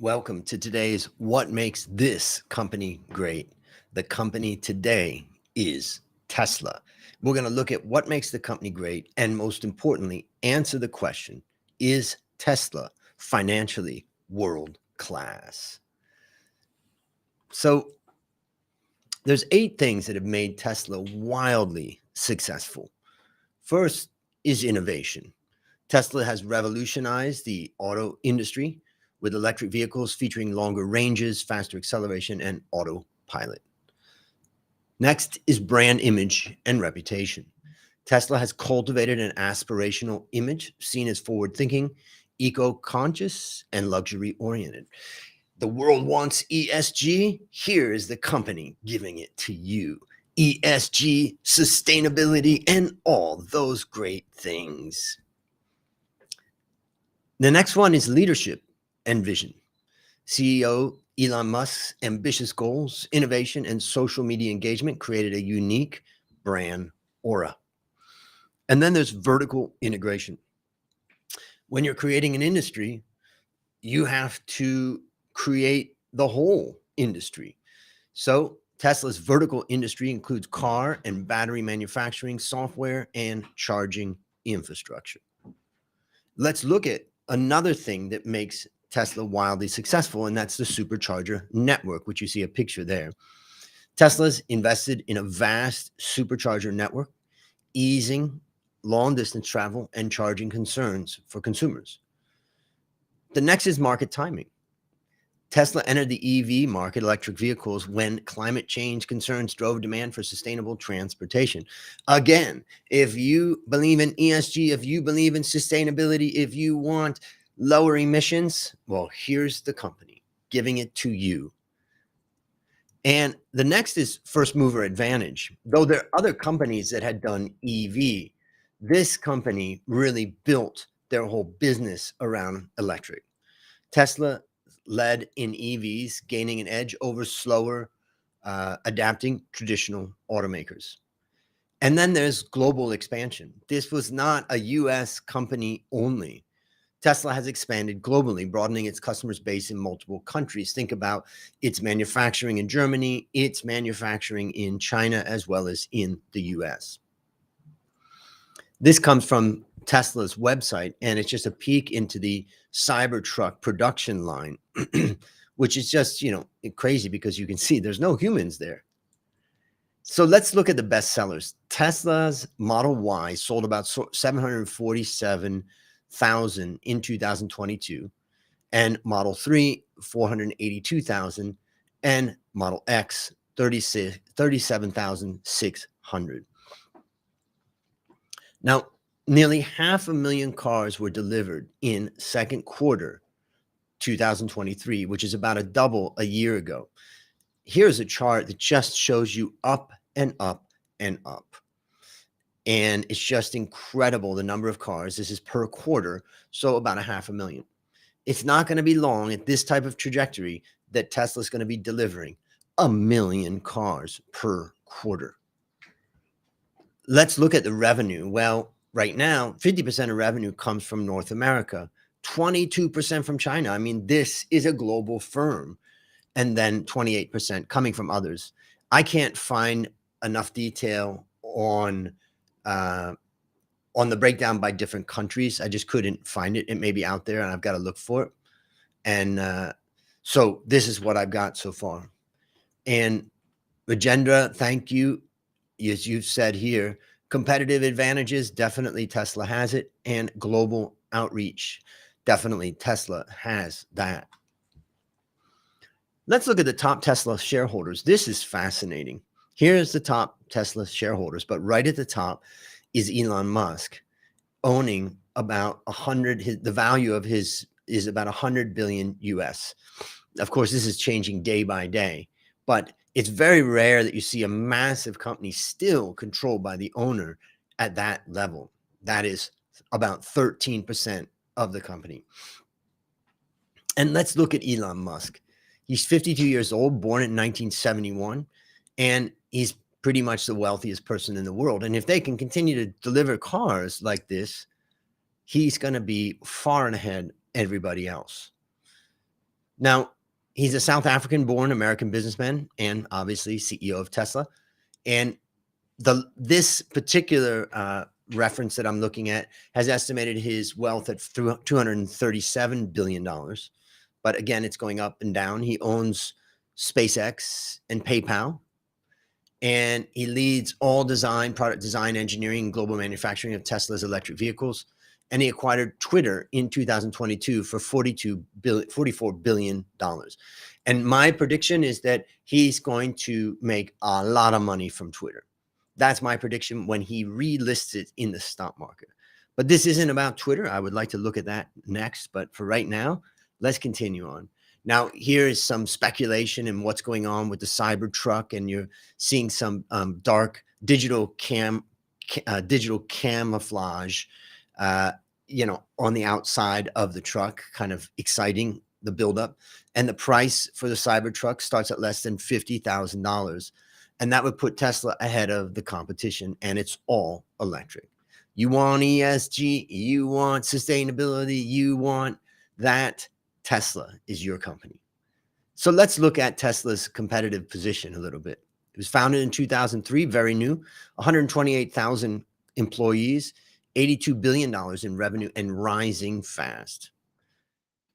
Welcome to today's What Makes This Company Great? The company today is Tesla. We're going to look at what makes the company great and, most importantly, answer the question, is Tesla financially world class? So there's 8 things that have made Tesla wildly successful. First is innovation. Tesla has revolutionized the auto industry with electric vehicles featuring longer ranges, faster acceleration, and autopilot. Next is brand image and reputation. Tesla has cultivated an aspirational image seen as forward-thinking, eco-conscious, and luxury-oriented. The world wants ESG. Here is the company giving it to you. ESG, sustainability, and all those great things. The next one is leadership and vision. CEO Elon Musk's ambitious goals, innovation, and social media engagement created a unique brand aura. And then there's vertical integration. When you're creating an industry, you have to create the whole industry. So Tesla's vertical industry includes car and battery manufacturing, software, and charging infrastructure. Let's look at another thing that makes Tesla wildly successful, and that's the supercharger network, which you see a picture there. Tesla's invested in a vast supercharger network, easing long distance travel and charging concerns for consumers. The next is market timing. Tesla entered the EV market, electric vehicles, when climate change concerns drove demand for sustainable transportation. Again, if you believe in ESG, if you believe in sustainability, if you want lower emissions, well, here's the company giving it to you. And the next is first mover advantage. Though there are other companies that had done EV, this company really built their whole business around electric. Tesla led in EVs, gaining an edge over slower adapting traditional automakers. And then there's global expansion. This was not a US company only. Tesla has expanded globally, broadening its customers base in multiple countries. Think about its manufacturing in Germany, its manufacturing in China, as well as in the US. This comes from Tesla's website, and it's just a peek into the Cybertruck production line, which is just, crazy because you can see there's no humans there. So let's look at the best sellers. Tesla's Model Y sold about 747,000 in 2022, and Model 3, 482,000, and Model X, 37,600. Now, nearly 500,000 cars were delivered in second quarter 2023, which is about a double a year ago. Here's a chart that just shows you up and up and up. And it's just incredible, the number of cars. This is per quarter, so about 500,000. It's not going to be long at this type of trajectory that Tesla's going to be delivering 1 million cars per quarter. Let's look at the revenue. Well, right now, 50% of revenue comes from North America, 22% from China. I mean, this is a global firm. And then 28% coming from others. I can't find enough detail on the breakdown by different countries. I just couldn't find it. It may be out there, and I've got to look for it. And so this is what I've got so far. And Rajendra, thank you. As you've said here, competitive advantages, definitely Tesla has it. And global outreach, definitely Tesla has that. Let's look at the top Tesla shareholders. This is fascinating. Here's the top Tesla shareholders, but right at the top is Elon Musk, owning about the value of his is about 100 billion US. Of course, this is changing day by day, but it's very rare that you see a massive company still controlled by the owner at that level. That is about 13% of the company. And let's look at Elon Musk. He's 52 years old, born in 1971, and he's pretty much the wealthiest person in the world. And if they can continue to deliver cars like this, he's going to be far and ahead everybody else. Now, he's a South African-born American businessman and obviously CEO of Tesla. And this particular reference that I'm looking at has estimated his wealth at $237 billion. But again, it's going up and down. He owns SpaceX and PayPal, and he leads all design, product design, engineering, and global manufacturing of Tesla's electric vehicles. And he acquired Twitter in 2022 for $44 billion. And my prediction is that he's going to make a lot of money from Twitter. That's my prediction when he relists it in the stock market. But this isn't about Twitter. I would like to look at that next. But for right now, let's continue on. Now, here is some speculation in what's going on with the Cybertruck, and you're seeing some dark digital camouflage, on the outside of the truck, kind of exciting the buildup. And the price for the Cybertruck starts at less than $50,000. And that would put Tesla ahead of the competition, and it's all electric. You want ESG, you want sustainability, you want that. Tesla is your company. So let's look at Tesla's competitive position a little bit. It was founded in 2003, very new, 128,000 employees, $82 billion in revenue, and rising fast.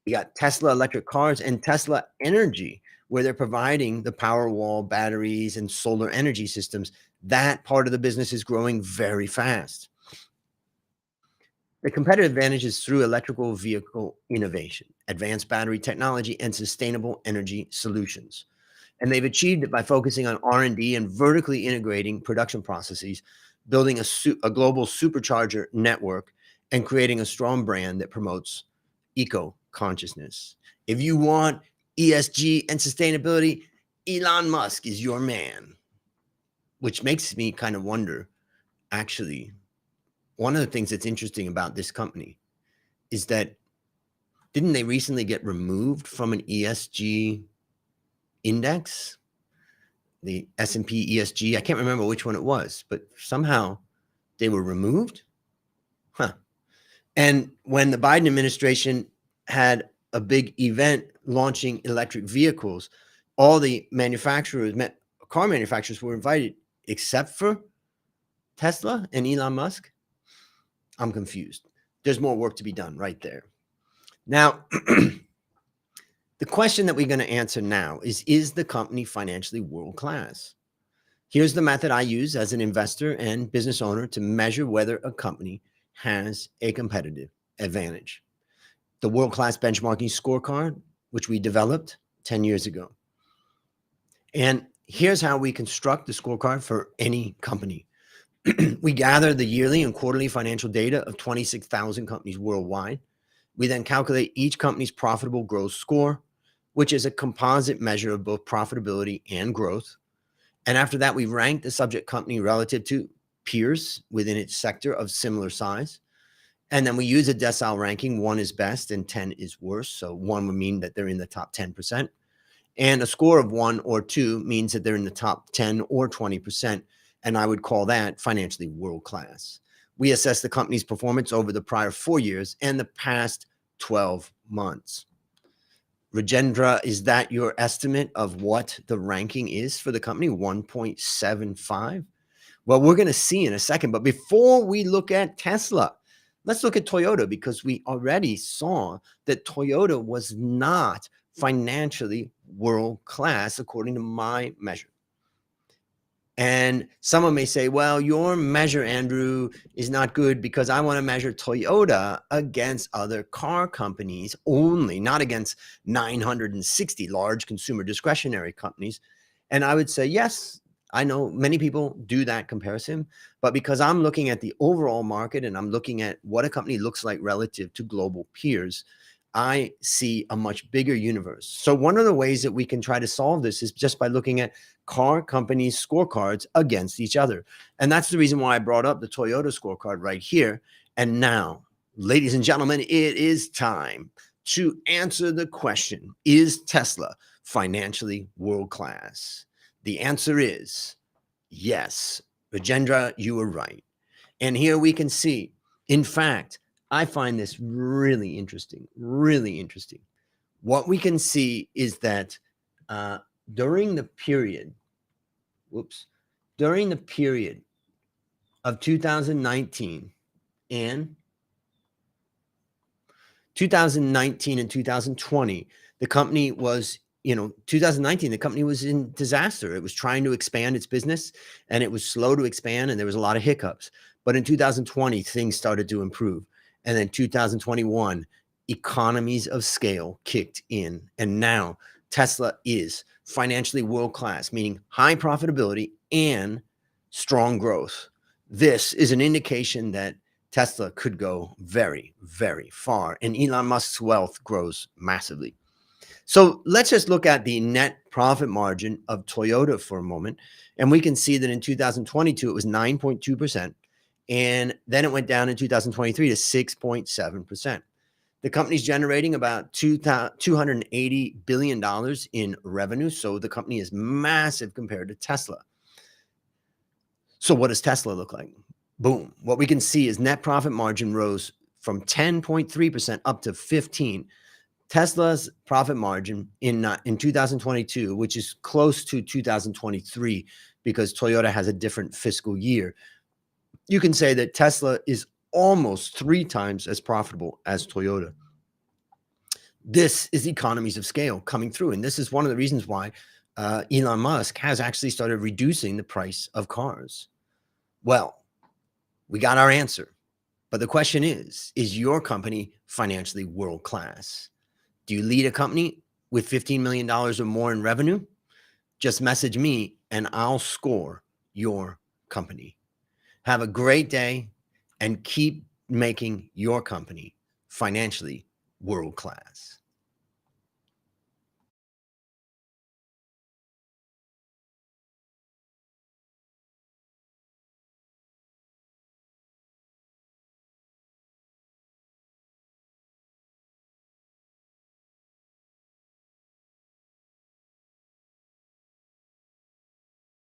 We got Tesla electric cars and Tesla Energy, where they're providing the Powerwall batteries and solar energy systems. That part of the business is growing very fast. The competitive advantage is through electrical vehicle innovation, advanced battery technology, and sustainable energy solutions. And they've achieved it by focusing on R&D and vertically integrating production processes, building a global supercharger network, and creating a strong brand that promotes eco-consciousness. If you want ESG and sustainability, Elon Musk is your man, which makes me kind of wonder, actually, one of the things that's interesting about this company is that didn't they recently get removed from an ESG index? The S&P ESG, I can't remember which one it was, but somehow they were removed. And when the Biden administration had a big event launching electric vehicles, all the car manufacturers were invited except for Tesla and Elon Musk. I'm confused. There's more work to be done right there. Now, the question that we're going to answer now is the company financially world-class? Here's the method I use as an investor and business owner to measure whether a company has a competitive advantage. The world-class benchmarking scorecard, which we developed 10 years ago. And here's how we construct the scorecard for any company. We gather the yearly and quarterly financial data of 26,000 companies worldwide. We then calculate each company's profitable growth score, which is a composite measure of both profitability and growth. And after that, we rank the subject company relative to peers within its sector of similar size. And then we use a decile ranking. 1 is best and 10 is worst. So 1 would mean that they're in the top 10%. And a score of 1 or 2 means that they're in the top 10 or 20%. And I would call that financially world-class. We assess the company's performance over the prior 4 years and the past 12 months. Rajendra, is that your estimate of what the ranking is for the company? 1.75? Well, we're going to see in a second. But before we look at Tesla, let's look at Toyota, because we already saw that Toyota was not financially world-class according to my measure. And someone may say, well, your measure, Andrew, is not good because I want to measure Toyota against other car companies only, not against 960 large consumer discretionary companies. And I would say, yes, I know many people do that comparison, but because I'm looking at the overall market and I'm looking at what a company looks like relative to global peers, I see a much bigger universe. So one of the ways that we can try to solve this is just by looking at car companies' scorecards against each other. And that's the reason why I brought up the Toyota scorecard right here. And now, ladies and gentlemen, it is time to answer the question, is Tesla financially world-class? The answer is yes. Rajendra, you were right. And here we can see, in fact, I find this really interesting, really interesting. what we can see is that during the period of 2019 and 2020, the company was, 2019, the company was in disaster. It was trying to expand its business and it was slow to expand and there was a lot of hiccups. But in 2020, things started to improve. And then 2021, economies of scale kicked in. And now Tesla is financially world-class, meaning high profitability and strong growth. This is an indication that Tesla could go very, very far, and Elon Musk's wealth grows massively. So let's just look at the net profit margin of Toyota for a moment. And we can see that in 2022, it was 9.2%. And then it went down in 2023 to 6.7%. The company's generating about $280 billion in revenue. So the company is massive compared to Tesla. So what does Tesla look like? Boom. What we can see is net profit margin rose from 10.3% up to 15%. Tesla's profit margin in 2022, which is close to 2023 because Toyota has a different fiscal year, you can say that Tesla is almost 3 times as profitable as Toyota. This is economies of scale coming through. And this is one of the reasons why Elon Musk has actually started reducing the price of cars. Well, we got our answer. But the question is your company financially world-class? Do you lead a company with $15 million or more in revenue? Just message me and I'll score your company. Have a great day and keep making your company financially world-class.